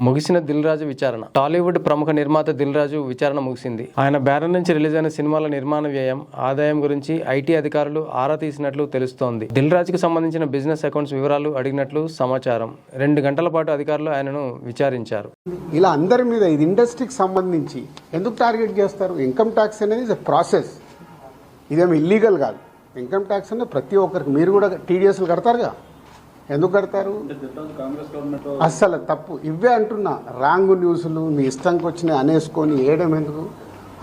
ముగిసిన దిల్ రాజు విచారణ. టాలీవుడ్ ప్రముఖ నిర్మాత దిల్ రాజు విచారణ ముగిసింది. ఆయన బ్యానర్ నుంచి రిలీజ్ అయిన సినిమాల నిర్మాణ వ్యయం, ఆదాయం గురించి ఐటీ అధికారులు ఆరా తీసినట్లు తెలుస్తోంది. దిల్ రాజుకు సంబంధించిన బిజినెస్ అకౌంట్స్ వివరాలు అడిగినట్లు సమాచారం. 2 గంటల పాటు అధికారులు ఆయనను విచారించారు. ఇలా అందరి మీద ఇది ఇండస్ట్రీకి సంబంధించి ఎందుకు టార్గెట్ చేస్తారు? ఇన్కమ్ ట్యాక్స్ అనేది ఇస్ ప్రాసెస్, ఇదేమి ఇల్లీగల్ కాదు. ఇన్కమ్ ట్యాక్స్ అనేది ప్రతి ఒక్కరికి, మీరు కూడా టీడీఎస్లు కడతారుగా, ఎందుకు కడతారు? అస్సలు తప్పు. ఇవే అంటున్నా, రాంగ్ న్యూస్లు మీ ఇష్టంకి వచ్చినాయి అనేసుకొని వేయడం ఎందుకు?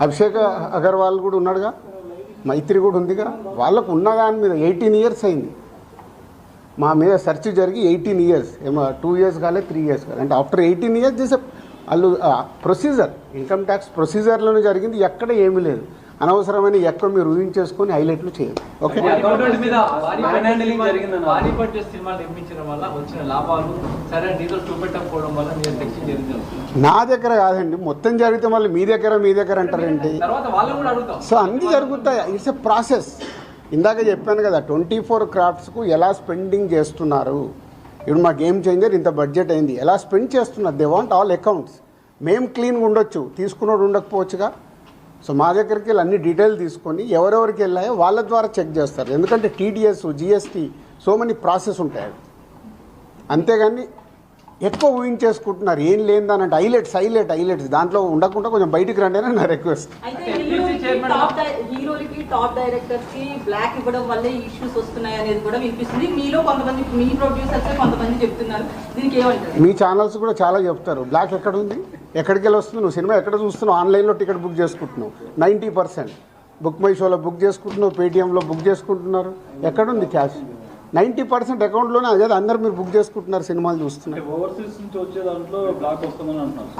అభిషేక్ అగర్వాల్ కూడా ఉన్నాడుగా, మైత్రి కూడా ఉందిగా, వాళ్ళకు ఉన్నదాని మీద 18 years అయింది. మా మీద సెర్చ్ జరిగి 18 years, ఏమో 2 years కాలేదు, 3 years కాలేదు. అంటే ఆఫ్టర్ 18 years చేసే వాళ్ళు ప్రొసీజర్, ఇన్కమ్ ట్యాక్స్ ప్రొసీజర్లోనే జరిగింది, ఎక్కడ ఏమీ లేదు. అనవసరమైన ఎక్కువ మీరు ఊహించేసుకొని హైలైట్లు చేయాలి. ఓకే, నా దగ్గర కాదండి, మొత్తం జరిగితే మళ్ళీ మీ దగ్గర అంటారేంటి? సో అన్నీ జరుగుతాయి, ఇట్స్ ఎ ప్రాసెస్. ఇందాక చెప్పాను కదా, 24 క్రాఫ్ట్స్కు ఎలా స్పెండింగ్ చేస్తున్నారు. ఇప్పుడు మా గేమ్ చేంజర్ ఇంత బడ్జెట్ అయింది, ఎలా స్పెండ్ చేస్తున్నారు. They want all accounts. మేము క్లీన్గా ఉండొచ్చు, తీసుకున్నోడు ఉండకపోవచ్చుగా. సో మా దగ్గరికి వెళ్ళి అన్ని డీటెయిల్ తీసుకొని ఎవరెవరికి వెళ్ళాయో వాళ్ళ ద్వారా చెక్ చేస్తారు. ఎందుకంటే TDS, GST, so many process ఉంటాయి. అంతేగాని ఎక్కువ ఊహించేసుకుంటున్నారు, ఏం లేదని అంటే హైలైట్స్ దాంట్లో ఉండకుండా కొంచెం బయటికి రండి అని నా రిక్వెస్ట్. హీరోలకి, టాప్ డైరెక్టర్స్ కి బ్లాక్ ఇవ్వడం వల్లే ఇష్యూస్ వస్తున్నాయి అనేది కూడా వినిపిస్తుంది. మీలో కొంతమంది, మీ ప్రొడ్యూసర్స్ కొంతమంది చెప్తున్నారు, దీనికి ఏమంటారు? మీ ఛానల్స్ కూడా చాలా చెప్తారు, బ్లాక్ ఎక్కడ ఉంది, ఎక్కడికి వెళ్ళి వస్తుంది, నువ్వు సినిమా ఎక్కడ చూస్తున్నావు, ఆన్లైన్లో టికెట్ బుక్ చేసుకుంటున్నావు, 90% బుక్ మై షోలో బుక్ చేసుకుంటున్నావు, పేటీఎంలో బుక్ చేసుకుంటున్నారు. ఎక్కడుంది క్యాష్? 90% అకౌంట్లోనే. అదే అందరు మీరు బుక్ చేసుకుంటున్నారు, సినిమాలు చూస్తున్నారు.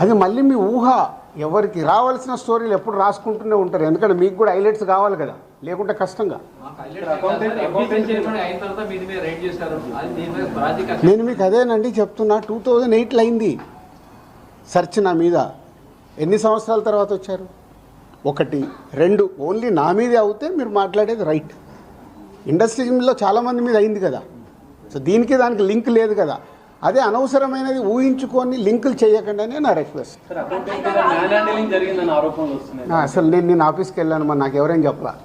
అది మళ్ళీ మీ ఊహ. ఎవరికి రావాల్సిన స్టోరీలు ఎప్పుడు రాసుకుంటూనే ఉంటారు, ఎందుకంటే మీకు కూడా హైలైట్స్ కావాలి కదా, లేకుంటే కష్టంగా. నేను మీకు అదేనండి చెప్తున్నా, 2008లో అయింది సెర్చ్ నా మీద. ఎన్ని సంవత్సరాల తర్వాత వచ్చారు? 1, 2 ఓన్లీ నా మీదే అవుతే మీరు మాట్లాడేది రైట్. ఇండస్ట్రీలో చాలామంది మీద అయింది కదా. సో దీనికి దానికి లింక్ లేదు కదా. అదే అనవసరమైనది ఊహించుకొని లింకులు చేయకుండానే నా రిక్వెస్ట్. అసలు నేను ఆఫీస్కి వెళ్ళాను, మరి నాకు ఎవరైనా చెప్పాల.